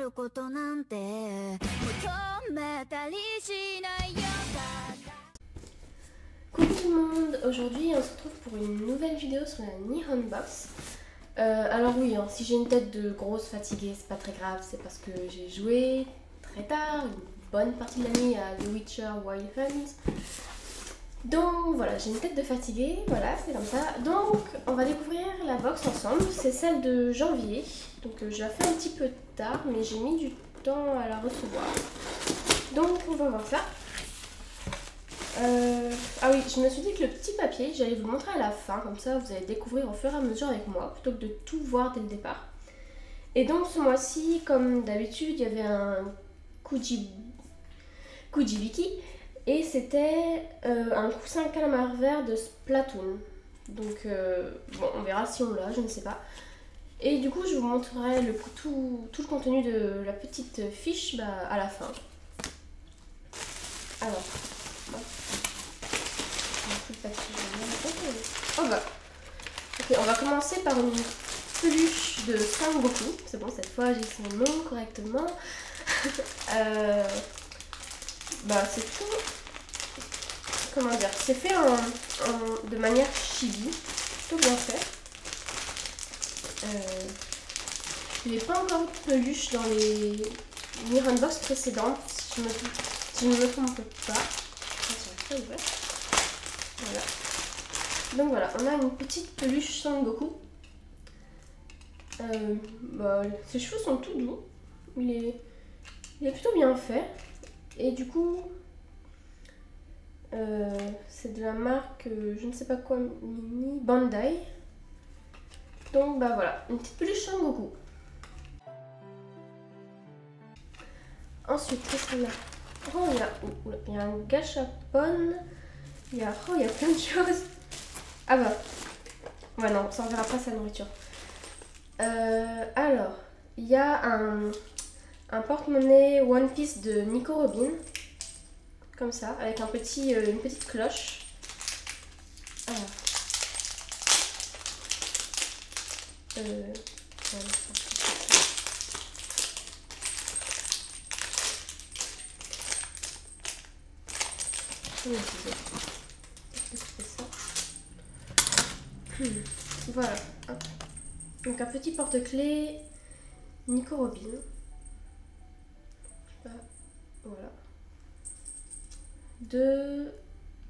ることなんて求めたりしないよ。 Coucou tout le monde, aujourd'hui on se retrouve pour une nouvelle vidéo sur la Nihon Box. Alors oui, hein, si j'ai une tête de grosse fatiguée, c'est pas très grave, c'est parce que j'ai joué très tard, une bonne partie de la nuit à The Witcher Wild Hunt. Donc voilà, j'ai une tête de fatiguée, voilà, c'est comme ça. Donc on va découvrir la box ensemble, c'est celle de janvier. Donc je la fais un petit peu tard, mais j'ai mis du temps à la recevoir. Donc on va voir ça. Ah oui, je me suis dit que le petit papier, j'allais vous le montrer à la fin, comme ça vous allez découvrir au fur et à mesure avec moi, plutôt que de tout voir dès le départ. Et donc ce mois-ci, comme d'habitude, il y avait un Kujibiki, et c'était un coussin calamar vert de Splatoon. Donc bon, on verra si on l'a, je ne sais pas. Et du coup, je vous montrerai tout le contenu de la petite fiche à la fin. Alors, oh bah. Ok, on va commencer par une peluche de Sangoku. C'est bon, cette fois j'ai son nom correctement. Bah c'est tout. Comment dire, c'est fait de manière chibi, plutôt bien fait. Je n'ai pas encore eu de peluche dans les Nihon Box précédentes, si je ne me trompe pas. Voilà. Donc voilà, on a une petite peluche Sangoku. Ses cheveux sont tout doux. Il est plutôt bien fait. Et du coup, c'est de la marque, je ne sais pas quoi, Mini Bandai. Donc bah voilà, une petite peluche Sangoku. Ensuite, qu'est-ce qu'on a? Oh, il y a un gachapon. Il y a plein de choses. Ah bah, ouais non, ça on verra pas sa nourriture. Alors, il y a un porte-monnaie One Piece de Nico Robin, comme ça, avec une petite cloche. Alors, voilà. Donc un petit porte-clés Nico Robin. Voilà. De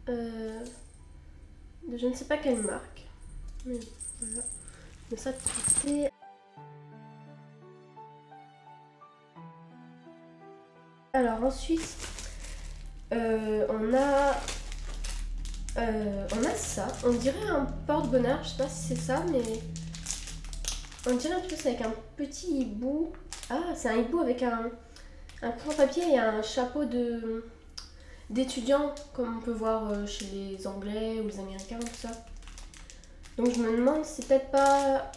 je ne sais pas quelle marque. Mais voilà. Mais ça c'est. Alors ensuite on a ça. On dirait un porte-bonheur, je sais pas si c'est ça, mais on dirait un peu c'est avec un petit hibou. Ah, c'est un hibou avec un grand papier et un chapeau d'étudiant, comme on peut voir chez les Anglais ou les Américains, tout ça. Donc je me demande si c'est peut-être pas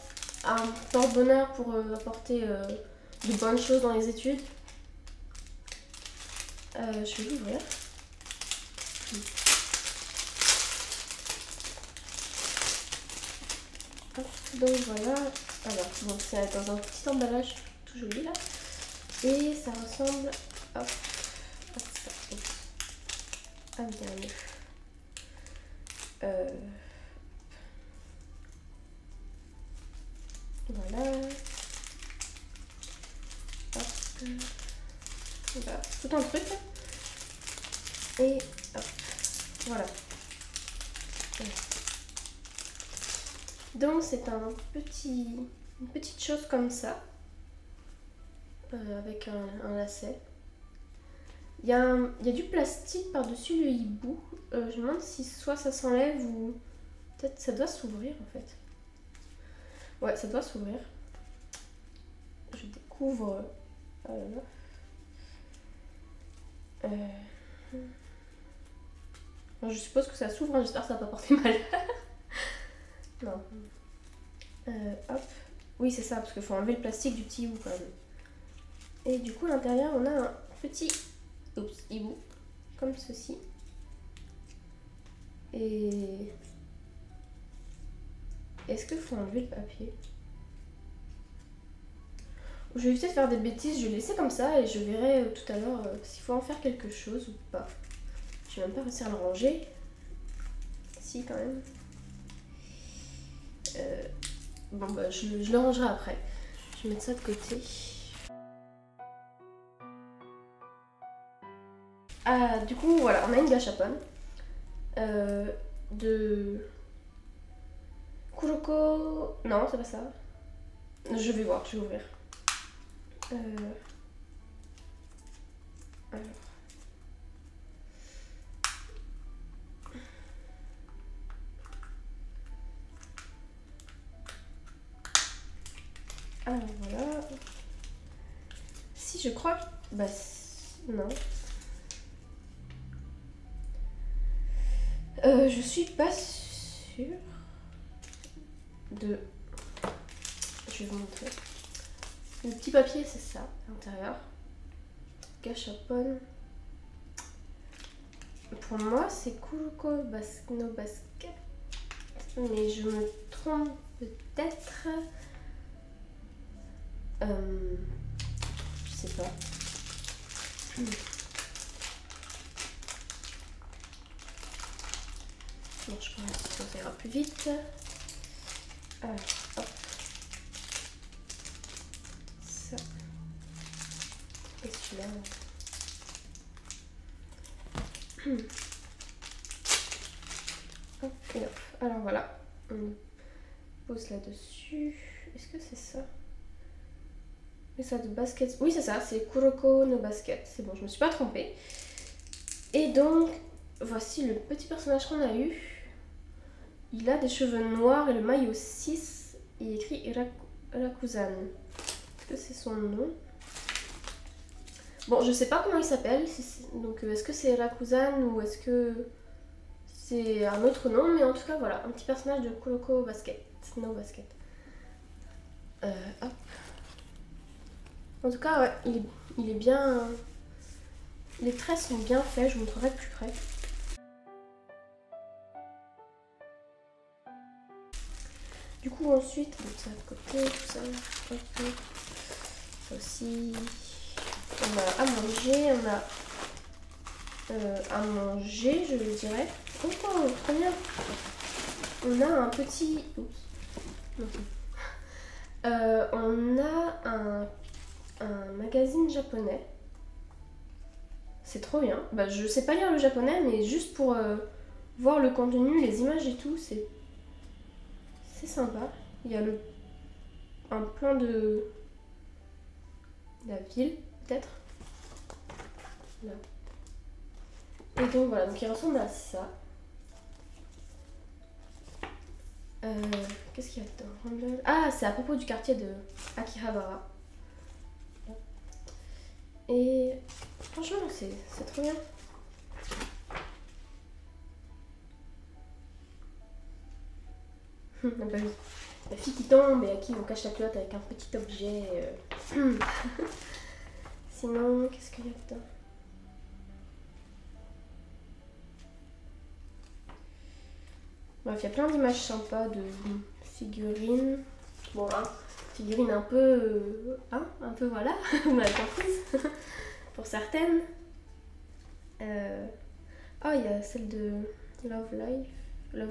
un porte-bonheur pour apporter de bonnes choses dans les études. Je vais l'ouvrir. Donc voilà. Alors, bon, c'est dans un petit emballage tout joli là. Et ça ressemble à ça. Ah bien. Voilà. Hop. Voilà. Tout un truc. Et hop. Voilà. Donc c'est une petite chose comme ça. Avec un lacet. Il y a du plastique par-dessus le hibou. Je me demande si soit ça s'enlève ou peut-être ça doit s'ouvrir en fait. Ouais, ça doit s'ouvrir. Je découvre. Je suppose que ça s'ouvre, hein, j'espère que ça va pas porter malheur. Non. Hop. Oui, c'est ça, parce qu'il faut enlever le plastique du petit hibou quand même. Et du coup, à l'intérieur, on a un petit hibou, comme ceci. Et est-ce qu'il faut enlever le papier? je vais peut-être faire des bêtises, je vais laisser comme ça et je verrai tout à l'heure s'il faut en faire quelque chose ou pas. Je vais même pas réussir à le ranger. Si, quand même. Bon, bah, je le rangerai après. Je vais mettre ça de côté. Ah, du coup, voilà, on a une gâchapon de Kuroko. Non, c'est pas ça. Je vais voir, je vais ouvrir. Alors. Alors voilà. Si je crois que... Bah non. Je suis pas sûre de... Je vais vous montrer. Le petit papier c'est ça, à l'intérieur. Gâchapon. Pour moi c'est Kuroko no Basket. Mais je me trompe peut-être. Je sais pas. Bon, je pense que ça ira plus vite. Alors, hop. Ça. Et celui-là. Hop et hop. Alors voilà. On pose là-dessus. Est-ce que c'est ça? Mais ça de basket. Oui, c'est ça, c'est Kuroko no Basket. C'est bon, je me suis pas trompée. Et donc, voici le petit personnage qu'on a eu. Il a des cheveux noirs et le maillot 6. Il est écrit Irakuzan. Est-ce que c'est son nom? Bon, je sais pas comment il s'appelle. Donc, est-ce que c'est Irakuzan ou est-ce que c'est un autre nom? Mais en tout cas, voilà, un petit personnage de Kuroko Basket. No Basket. Hop. En tout cas, ouais, il est bien... Les traits sont bien faits, je vous montrerai de plus près. Du coup, ensuite, on met ça de côté, tout ça. Hop, ça aussi. On a à manger, à manger, je dirais. Oh, très bien. On a un petit... Oups. On a un magazine japonais. C'est trop bien. Bah, je sais pas lire le japonais, mais juste pour voir le contenu, les images et tout, c'est sympa. Il y a un plan de la ville, peut-être. Là. Et donc voilà, donc il ressemble à ça. Qu'est-ce qu'il y a dedans? Ah, c'est à propos du quartier de Akihabara. Et franchement, c'est trop bien. La fille qui tombe et à qui on cache la culotte avec un petit objet. Sinon, qu'est-ce qu'il y a dedans? Bref, il y a plein d'images sympas de figurines. Bon, hein, figurines un peu... un peu voilà, vous m'avez comprise. Pour certaines. Ah, il y a celle de Love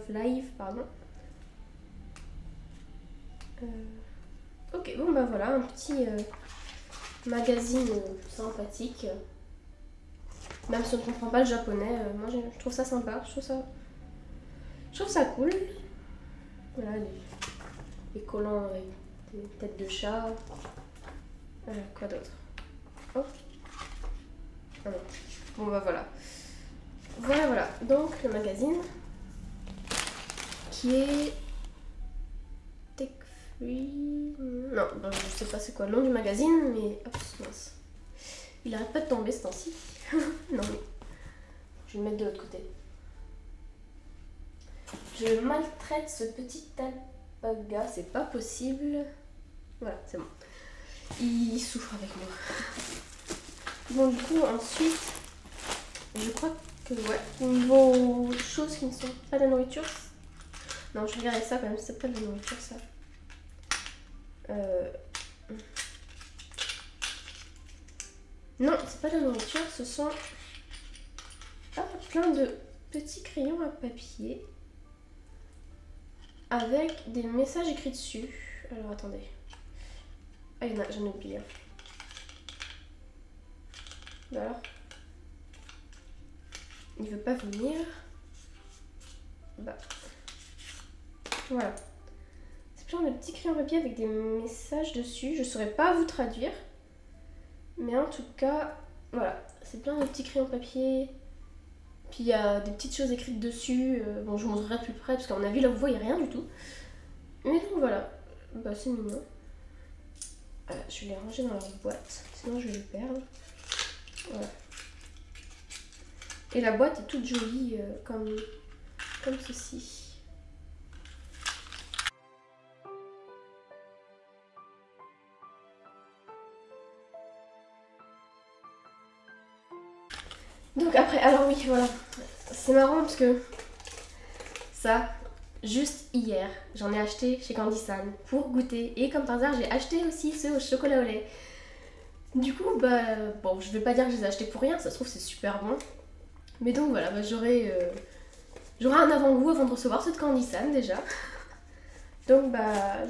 Live, pardon. Ok, bon bah voilà, un petit magazine sympathique. Même si on ne comprend pas le japonais, moi je trouve ça sympa, je trouve ça cool. Voilà, les collants avec des têtes de chat. Quoi d'autre? Oh. Ah non. Bon bah voilà. Voilà, donc le magazine qui est Tech Free. Non, ben, je sais pas c'est quoi le nom du magazine, mais hop, mince. Il arrête pas de tomber ce temps-ci. Non mais je vais le mettre de l'autre côté. Je maltraite ce petit alpaga, c'est pas possible. Voilà, c'est bon. Il souffre avec moi. Bon, du coup, ensuite, je crois que, ouais, niveau choses qui ne sont pas de la nourriture. Non, je regardais ça quand même, c'est pas de la nourriture ça. Non, c'est pas de la nourriture, ce sont plein de petits crayons à papier avec des messages écrits dessus. Alors attendez. Ah, il y en a, j'en ai oublié. Alors, il veut pas venir. Bah, voilà. C'est plein de petits crayons à papier avec des messages dessus. Je saurais pas vous traduire. Mais en tout cas, voilà. C'est plein de petits crayons papier. Puis il y a des petites choses écrites dessus. Bon, je vous montrerai de plus près parce qu'à mon avis, là, vous voyez rien du tout. Mais donc voilà. Bah, c'est mignon. Je vais les ranger dans leur boîte. Sinon, je vais les perdre. Voilà. Et la boîte est toute jolie comme ceci. Donc après, alors oui, voilà. C'est marrant parce que ça, juste hier, j'en ai acheté chez Candy San pour goûter. Et comme par hasard, j'ai acheté aussi ceux au chocolat au lait. Du coup, bah, bon, je vais pas dire que je les ai achetés pour rien, ça se trouve c'est super bon. Mais donc voilà, bah, j'aurai un avant-goût avant de recevoir ceux de Candy San déjà. Donc bah,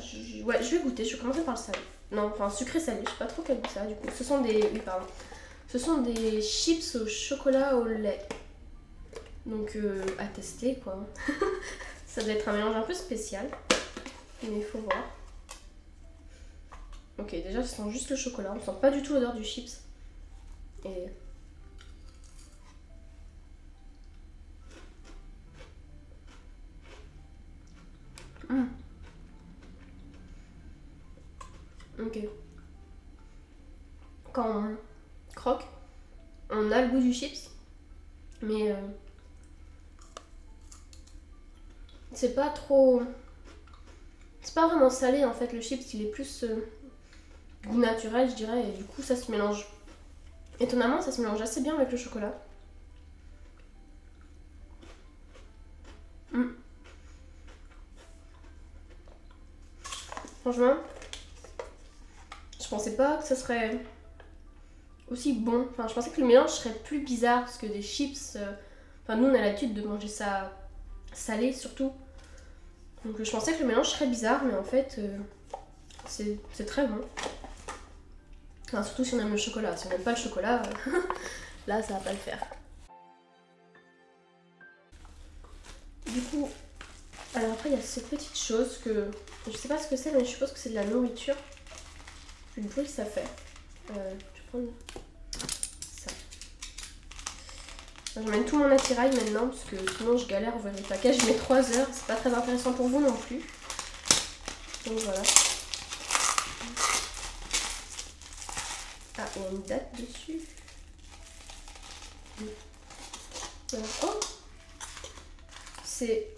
ouais, je vais goûter, je vais commencer par le salé. Non, enfin sucré salé, je sais pas trop quel goût ça a du coup. Ce sont des, oui pardon, ce sont des chips au chocolat au lait. Donc à tester quoi. Ça doit être un mélange un peu spécial, mais il faut voir. Ok, déjà ça sent juste le chocolat, on sent pas du tout l'odeur du chips. Et... Ok. Quand on croque, on a le goût du chips, mais c'est pas trop... C'est pas vraiment salé en fait, le chips il est plus goût naturel je dirais, et du coup ça se mélange. Étonnamment ça se mélange assez bien avec le chocolat. Franchement, je pensais pas que ça serait aussi bon. Enfin, je pensais que le mélange serait plus bizarre parce que des chips. Enfin, nous on a l'habitude de manger ça salé surtout. Donc je pensais que le mélange serait bizarre, mais en fait, c'est très bon. Enfin, surtout si on aime le chocolat. Si on n'aime pas le chocolat, là ça va pas le faire. Du coup, alors après il y a cette petite chose que je sais pas ce que c'est, mais je suppose que c'est de la nourriture. Vu le bruit que ça fait. Je vais prendre ça. J'emmène tout mon attirail maintenant parce que sinon je galère à ouvrir les paquets. Je mets 3 heures, c'est pas très intéressant pour vous non plus. Donc voilà. Ah, il y a une date dessus. Voilà. Oh, c'est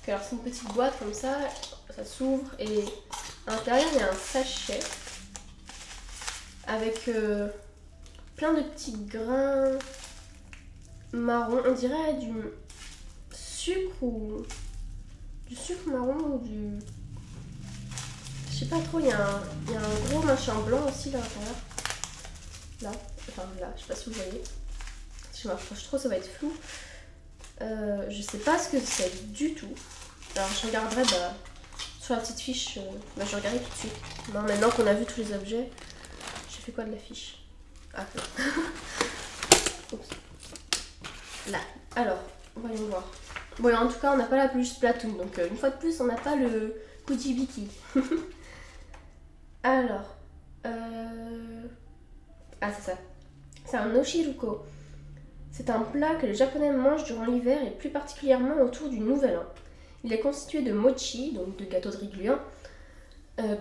alors c'est une petite boîte comme ça s'ouvre et à l'intérieur il y a un sachet avec plein de petits grains marron, on dirait du sucre ou du sucre marron ou du... Je sais pas trop, il y a un gros machin blanc aussi à l'intérieur. Là, enfin là, je sais pas si vous voyez. Si je m'approche trop ça va être flou. Je sais pas ce que c'est du tout. Alors je regarderai sur la petite fiche, je regarderai tout de suite. Non, maintenant qu'on a vu tous les objets, j'ai fait quoi de la fiche? Ah non. Oups. Là, alors, voyons voir. Bon, en tout cas, on n'a pas la peluche Splatoon, donc une fois de plus, on n'a pas le Kujibiki. Alors, ah c'est ça. C'est un Oshiruko. C'est un plat que les Japonais mangent durant l'hiver et plus particulièrement autour du Nouvel An. Il est constitué de mochi, donc de gâteau de riz gluant,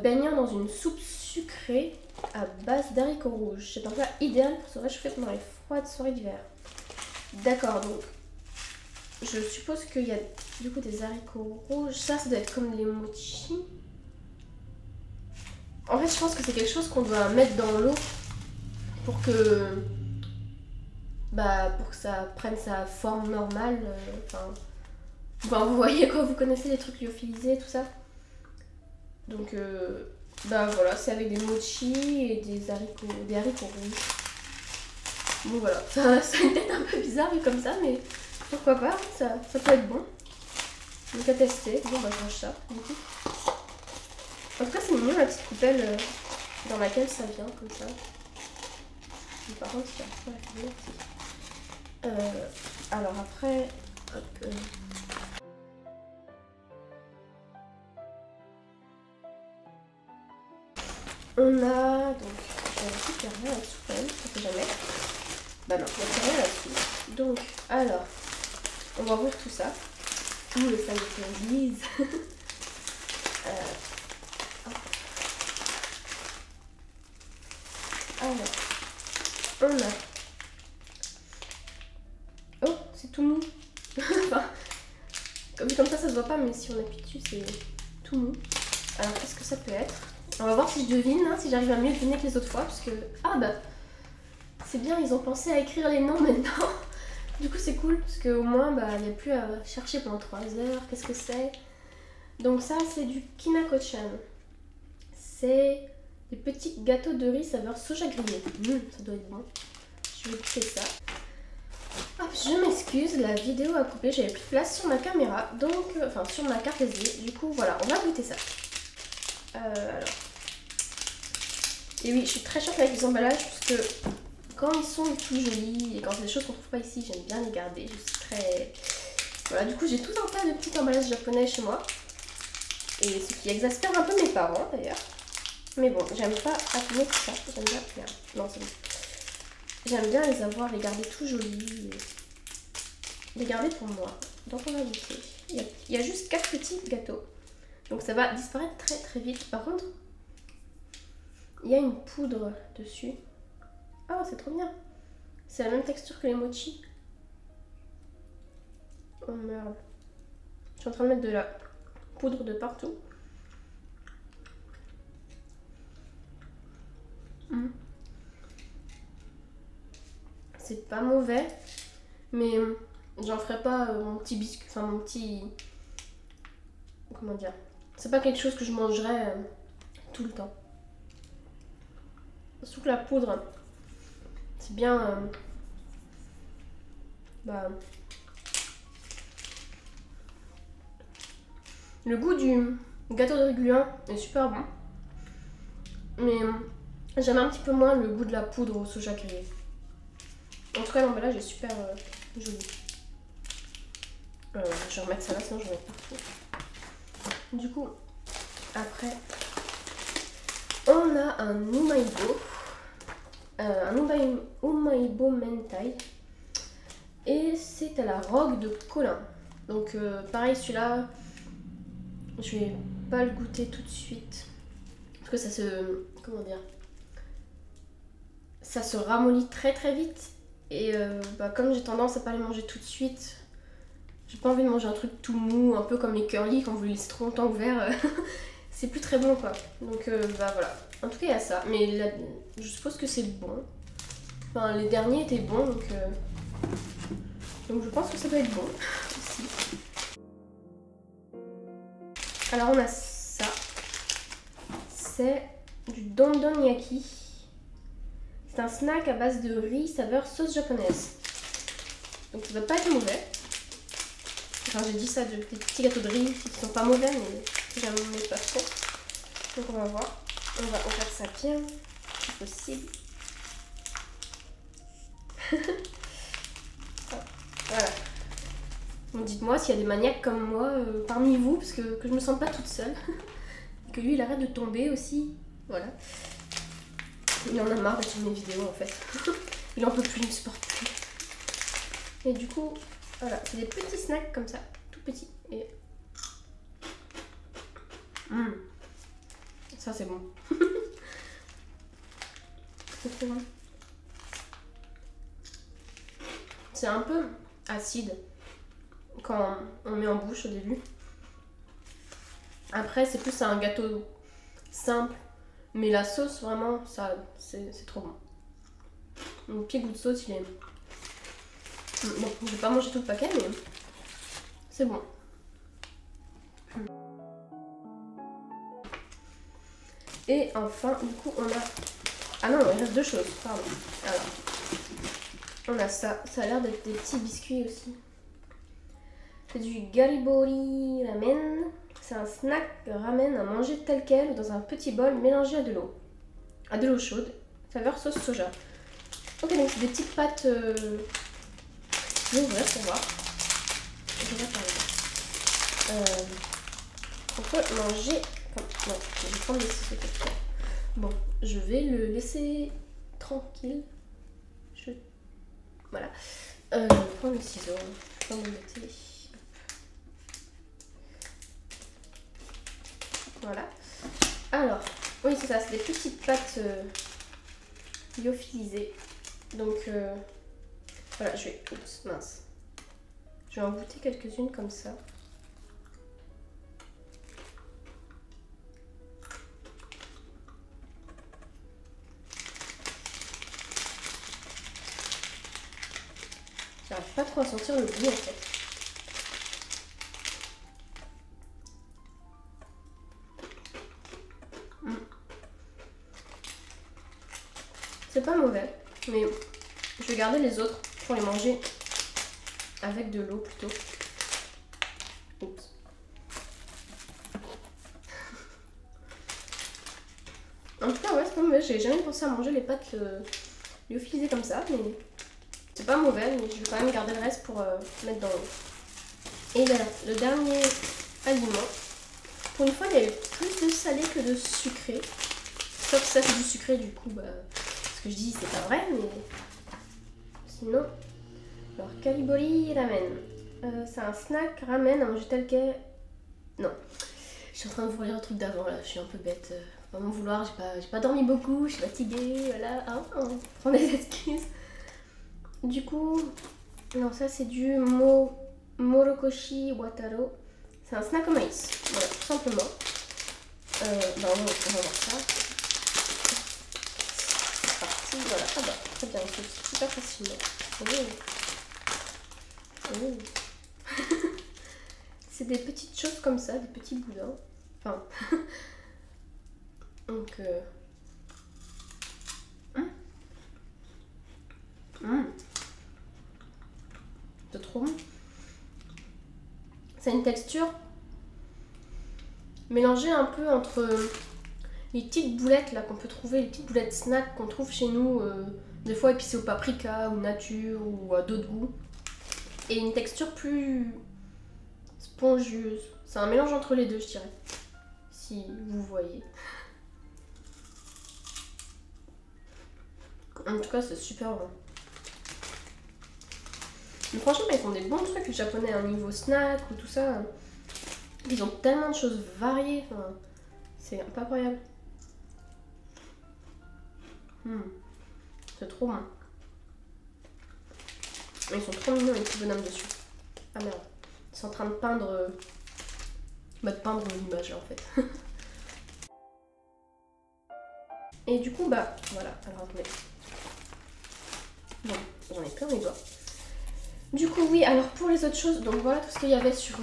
baignant dans une soupe sucrée à base d'haricots rouges. C'est un plat idéal pour se réchauffer pendant les froides soirées d'hiver. D'accord, donc je suppose qu'il y a du coup des haricots rouges. Ça doit être comme les mochi. En fait, je pense que c'est quelque chose qu'on doit mettre dans l'eau pour que ça prenne sa forme normale. Enfin, vous voyez quoi, vous connaissez les trucs lyophilisés, tout ça. Donc Bah voilà, c'est avec des mochi et des haricots rouges. Bon voilà, ça a une tête un peu bizarre vu comme ça, mais pourquoi pas, ça peut être bon. Donc à tester. Bon bah je range ça du coup. En tout cas c'est mignon la petite coupelle dans laquelle ça vient comme ça. Mais par contre il y a pas la couleur. Alors après, hop, on a donc, je vais vérifier qu'il n'y a rien là-dessous quand même, ça fait jamais. Bah non, il n'y a rien là-dessus. Donc, alors, on va ouvrir tout ça. Ouh, le sac de lise. Alors, on a... Oh, c'est tout mou. Enfin, comme ça se voit pas, mais si on appuie dessus, c'est tout mou. Alors, qu'est-ce que ça peut être? On va voir si je devine, hein, si j'arrive à mieux deviner que les autres fois, parce que... Ah bah, c'est bien, ils ont pensé à écrire les noms maintenant. Du coup, c'est cool, parce qu'au moins, bah, il n'y a plus à chercher pendant 3 heures. Qu'est-ce que c'est? Donc ça, c'est du kinako-chan. C'est des petits gâteaux de riz saveur soja grillé. Ça doit être bon. Je vais goûter ça. Hop, je m'excuse, la vidéo a coupé, j'avais plus de place sur ma caméra, donc, enfin sur ma carte SD. Du coup, voilà, on va goûter ça. Alors. Et oui, je suis très chiante avec les emballages parce que quand ils sont tout jolis et quand c'est des choses qu'on trouve pas ici, j'aime bien les garder. Je suis très... Voilà, du coup j'ai tout un tas de petits emballages japonais chez moi. Et ce qui exaspère un peu mes parents d'ailleurs. Mais bon, j'aime pas abîmer tout ça. J'aime bien... Merde, non c'est bon. J'aime bien les avoir, les garder tout jolis. Et les garder pour moi. Donc on va goûter. Il y a juste 4 petits gâteaux. Donc ça va disparaître très très vite. Par contre, il y a une poudre dessus. Ah, c'est trop bien. C'est la même texture que les mochi. Oh merde. Je suis en train de mettre de la poudre de partout. C'est pas mauvais. Mais j'en ferai pas mon petit biscuit. Enfin, mon petit... Comment dire? C'est pas quelque chose que je mangerais tout le temps. Surtout que la poudre, c'est bien... bah... Le goût du gâteau de riz gluant est super bon. Mais j'aime un petit peu moins le goût de la poudre au soja grillé. En tout cas, l'emballage est super joli. Je vais remettre ça là, sinon je vais mettre partout. Du coup, après, on a un umaibo. Umaibo mentai. Et c'est à la rogue de Colin. Donc pareil, celui-là, je vais pas le goûter tout de suite. Parce que ça se... Comment dire? Ça se ramollit très très vite. Et bah, comme j'ai tendance à pas les manger tout de suite, j'ai pas envie de manger un truc tout mou, un peu comme les curly quand vous les laissez trop longtemps ouverts. C'est plus très bon quoi. Donc bah voilà. En tout cas il y a ça. Mais là, je suppose que c'est bon. Enfin les derniers étaient bons donc je pense que ça doit être bon aussi. Alors on a ça. C'est du dondonyaki. C'est un snack à base de riz saveur sauce japonaise. Donc ça doit pas être mauvais. Enfin j'ai dit ça de des petits gâteaux de riz qui sont pas mauvais mais j'aime pas trop. Donc on va voir. On va ouvrir ça bien si possible. Voilà. Donc dites-moi s'il y a des maniaques comme moi parmi vous, parce que je me sens pas toute seule. Que lui il arrête de tomber aussi. Voilà. Il en a marre d'être sur mes vidéos en fait. Il en peut plus, il me supporte plus. Et du coup, voilà, c'est des petits snacks comme ça, tout petits. Et... Ça c'est bon. C'est trop bon. C'est un peu acide quand on met en bouche au début. Après c'est plus un gâteau simple. Mais la sauce, vraiment, ça, c'est trop bon. Mon petit goût de sauce, il est... Bon, je vais pas manger tout le paquet, mais c'est bon. Et enfin, du coup, on a... Ah non, il reste deux choses, pardon. Alors, on a ça. Ça a l'air d'être des petits biscuits aussi. C'est du Garibori ramen. C'est un snack ramen à manger tel quel dans un petit bol mélangé à de l'eau. À de l'eau chaude. Saveur sauce soja. Ok, donc c'est des petites pâtes... Je vais ouvrir pour voir. Je vais parler. On peut manger... Enfin, non, je vais prendre les ciseaux. Bon, je vais le laisser tranquille. Voilà. Je vais prendre les ciseaux. Je vais m'embêter. Voilà. Alors, oui, c'est ça. C'est des petites pâtes lyophilisées. Donc, voilà, je vais... Oups, mince. Je vais en goûter quelques-unes comme ça. J'arrive pas trop à sentir le goût en fait. C'est pas mauvais, mais je vais garder les autres pour les manger avec de l'eau plutôt. Oups. En tout cas, ouais, c'est pas mauvais. J'ai jamais pensé à manger les pâtes lyophilisées comme ça, mais c'est pas mauvais. Mais je vais quand même garder le reste pour mettre dans l'eau. Et voilà, le dernier aliment. Pour une fois, il y a eu plus de salé que de sucré. Sauf que ça, c'est du sucré, du coup, bah, ce que je dis, c'est pas vrai, mais sinon. Alors, Kalibori ramen. C'est un snack ramen à manger tel quel. Non. Je suis en train de vous relire le truc d'avant là, je suis un peu bête. Pas m'en vouloir, j'ai pas dormi beaucoup, je suis fatiguée, voilà. Hein, prends des excuses. Du coup, non, ça c'est du Morokoshi Wataro. C'est un snack au maïs, voilà, tout simplement. On va voir ça. C'est parti, voilà. Ah bah, très bien, c'est super facilement. Oh. C'est des petites choses comme ça, des petits boudins. Enfin. Donc. C'est trop bon. C'est une texture mélangée un peu entre les petites boulettes là qu'on peut trouver, les petites boulettes snack qu'on trouve chez nous, des fois épicées au paprika ou nature ou à d'autres goûts. Et une texture plus spongieuse. C'est un mélange entre les deux, je dirais. Si vous voyez. En tout cas, c'est super bon. Mais franchement, ils font des bons trucs, les japonais, à un niveau snack ou tout ça. Ils ont tellement de choses variées. Enfin, c'est pas incroyable. C'est trop bon. Ils sont trop mignons, les petits bonhommes dessus. Ah merde. Ils sont en train de peindre... de peindre l'image là en fait. Et du coup, bah voilà. Alors attendez. Bon, j'en ai plein les doigts. Du coup, oui, alors pour les autres choses, donc voilà tout ce qu'il y avait sur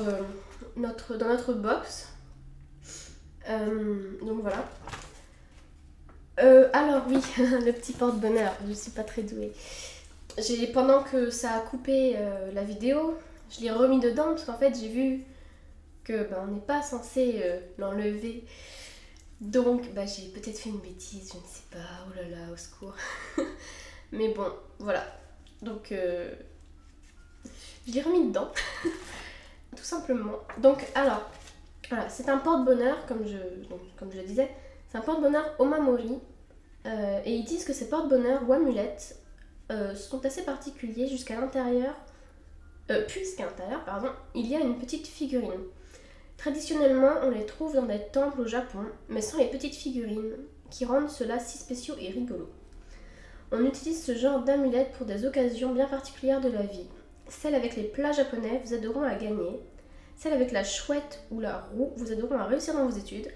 dans notre box. Donc voilà. Alors oui, le petit porte-bonheur, je suis pas très douée. Pendant que ça a coupé la vidéo, je l'ai remis dedans parce qu'en fait j'ai vu que on n'est pas censé l'enlever. Donc bah, j'ai peut-être fait une bêtise, je ne sais pas, oh là là, au secours. Mais bon, voilà. Donc je l'ai remis dedans, tout simplement. Donc alors, voilà, c'est un porte-bonheur, comme je le disais, c'est un porte-bonheur Omamori. Et ils disent que ces porte-bonheur ou amulettes sont assez particuliers jusqu'à l'intérieur, puisqu'à l'intérieur, pardon, il y a une petite figurine. Traditionnellement, on les trouve dans des temples au Japon, mais sans les petites figurines, qui rendent cela si spéciaux et rigolos. On utilise ce genre d'amulettes pour des occasions bien particulières de la vie. Celles avec les plats japonais vous aideront à gagner. Celles avec la chouette ou la roue vous aideront à réussir dans vos études.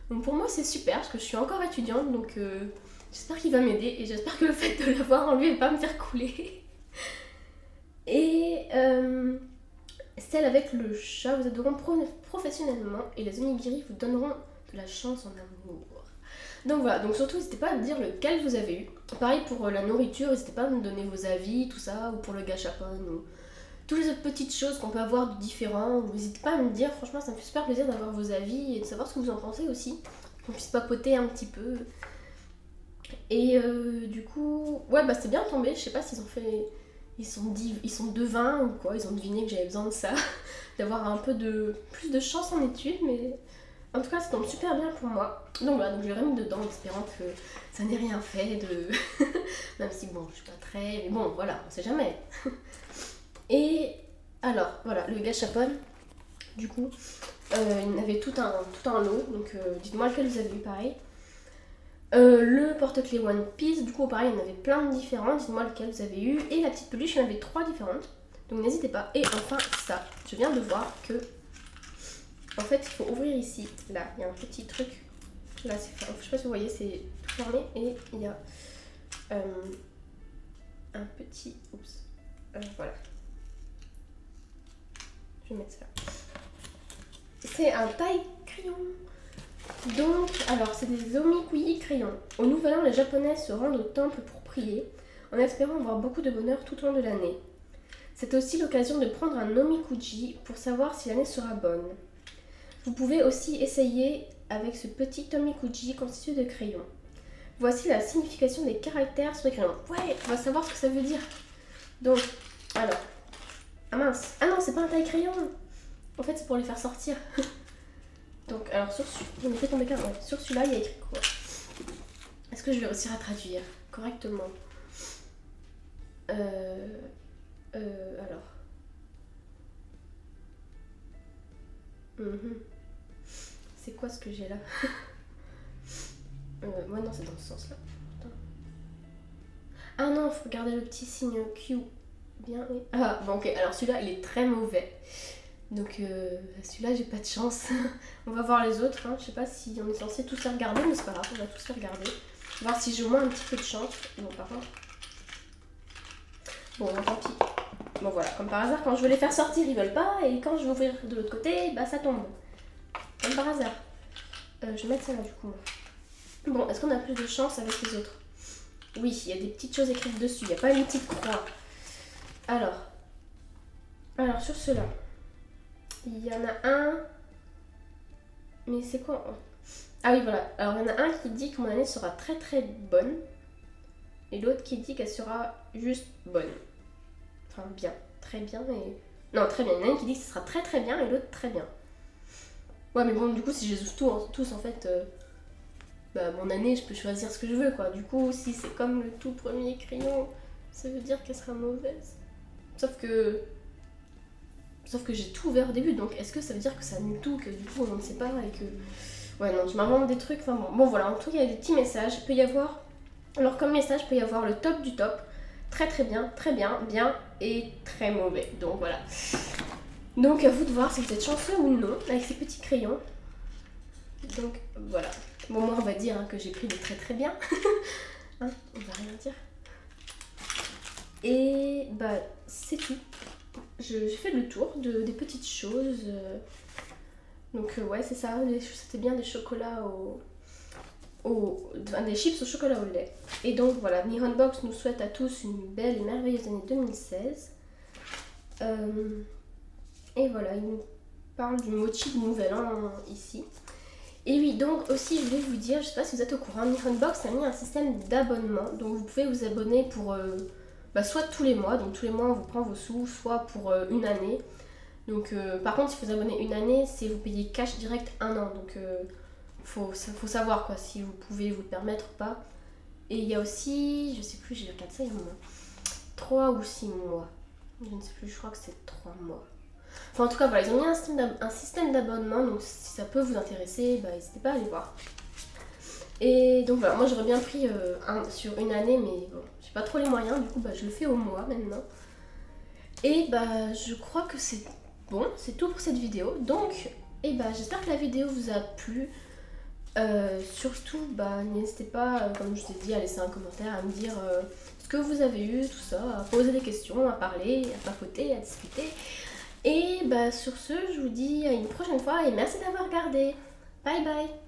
Donc pour moi c'est super parce que je suis encore étudiante, donc j'espère qu'il va m'aider et j'espère que le fait de l'avoir en lui va pas me faire couler. Et celles avec le chat vous aideront professionnellement et les onigiri vous donneront de la chance en amour. Donc voilà, donc surtout n'hésitez pas à me dire lequel vous avez eu. Pareil pour la nourriture, n'hésitez pas à me donner vos avis, tout ça, ou pour le gâchapon, ou toutes les autres petites choses qu'on peut avoir de différents. N'hésitez pas à me dire, franchement ça me fait super plaisir d'avoir vos avis et de savoir ce que vous en pensez aussi. Qu'on puisse papoter un petit peu. Et du coup, ouais bah c'était bien tombé, je sais pas s'ils ont fait... Ils sont devins ou quoi, ils ont deviné que j'avais besoin de ça. D'avoir un peu de plus de chance en études, mais... En tout cas, ça tombe super bien pour moi. Donc voilà, donc je l'ai remis dedans, espérant que ça n'ait rien fait de... Même si bon, je suis pas très... Mais bon, voilà, on sait jamais. Et alors, voilà, le gâchapon, du coup, il y en avait tout un lot, donc dites-moi lequel vous avez eu pareil. Le porte-clés One Piece, du coup pareil, il y en avait plein de différents, dites-moi lequel vous avez eu. Et la petite peluche, il y en avait 3 différentes, donc n'hésitez pas. Et enfin ça, je viens de voir que... En fait, il faut ouvrir ici, là, il y a un petit truc. Là, je sais pas si vous voyez, c'est tout fermé et il y a un petit... Oups. Voilà. Je vais mettre ça. C'est un taille-crayon. Donc, alors, c'est des omikuyi crayons. Au nouvel an, les Japonais se rendent au temple pour prier, en espérant avoir beaucoup de bonheur tout au long de l'année. C'est aussi l'occasion de prendre un omikuji pour savoir si l'année sera bonne. Vous pouvez aussi essayer avec ce petit omikuji constitué de crayons. Voici la signification des caractères sur les crayons. Ouais, on va savoir ce que ça veut dire. Donc, alors... Ah mince. Ah non, c'est pas un taille-crayon. En fait, c'est pour les faire sortir. Donc, alors, sur celui-là, il y a écrit quoi? Est-ce que je vais réussir à traduire correctement? Alors... C'est quoi ce que j'ai là? Ouais, non, c'est dans ce sens-là. Ah non, il faut regarder le petit signe Q. Bien, oui. Ah, bon, ok. Alors, celui-là, il est très mauvais. Donc, celui-là, j'ai pas de chance. On va voir les autres. Hein. Je sais pas si on est censé tous les regarder, mais c'est pas grave, on va tous les regarder. Voir si j'ai au moins un petit peu de chance. Bon, par contre. Bon, tant pis. Bon, voilà. Comme par hasard, quand je veux les faire sortir, ils veulent pas. Et quand je vais ouvrir de l'autre côté, bah ça tombe. Comme par hasard. Je vais mettre ça là, du coup. Bon, est-ce qu'on a plus de chance avec les autres? Oui, il y a des petites choses écrites dessus. Il n'y a pas une petite croix. Alors, sur ceux-là, il y en a un. Mais c'est quoi? Ah oui, voilà. Alors, il y en a un qui dit que mon année sera très très bonne. Et l'autre qui dit qu'elle sera juste bonne. Enfin, bien. Très bien et... Non, très bien. Il y en a un qui dit que ce sera très très bien et l'autre très bien. Ouais, mais bon, du coup, si je les ouvre tous, en fait... Bah, mon année, je peux choisir ce que je veux, quoi. Du coup, si c'est comme le tout premier crayon, ça veut dire qu'elle sera mauvaise. Sauf que j'ai tout ouvert au début, donc est-ce que ça veut dire que ça annule tout, que du coup on ne sait pas et que... Ouais, non, je m'invente des trucs, enfin bon. Bon, voilà, en tout cas, il y a des petits messages. Il peut y avoir... Alors, comme message, il peut y avoir le top du top. Très très bien, bien et très mauvais. Donc, voilà. Donc, à vous de voir si vous êtes chanceux ou non avec ces petits crayons. Donc, voilà. Bon, moi, on va dire hein, que j'ai pris de très très bien. Hein, on va rien dire. Et bah, c'est tout. J'ai fait le tour des petites choses. Donc, ouais, c'est ça. C'était bien des chocolats des chips au chocolat au lait. Et donc, voilà, Nihon Box nous souhaite à tous une belle et merveilleuse année 2016. Et voilà, il nous parle du mochi du nouvel an ici. Et oui, donc aussi je voulais vous dire, je sais pas si vous êtes au courant, Nihon Box a mis un système d'abonnement. Donc vous pouvez vous abonner pour soit tous les mois, donc tous les mois on vous prend vos sous, soit pour une année. Donc par contre si vous abonnez une année, c'est vous payez cash direct un an. Donc faut savoir quoi, si vous pouvez vous le permettre ou pas. Et il y a aussi, je sais plus, j'ai regardé ça il y a un moment, 3 ou 6 mois. Je ne sais plus, je crois que c'est 3 mois. Enfin en tout cas voilà, ils ont mis un système d'abonnement, donc si ça peut vous intéresser, bah, n'hésitez pas à aller voir. Et donc voilà, moi j'aurais bien pris sur une année, mais bon, j'ai pas trop les moyens, du coup bah, je le fais au mois maintenant. Et bah je crois que c'est bon, c'est tout pour cette vidéo. Donc, et bah j'espère que la vidéo vous a plu. Surtout, bah n'hésitez pas, comme je vous ai dit, à laisser un commentaire, à me dire ce que vous avez eu, tout ça, à poser des questions, à parler, à papoter, à discuter. Et bah sur ce, je vous dis à une prochaine fois et merci d'avoir regardé. Bye bye.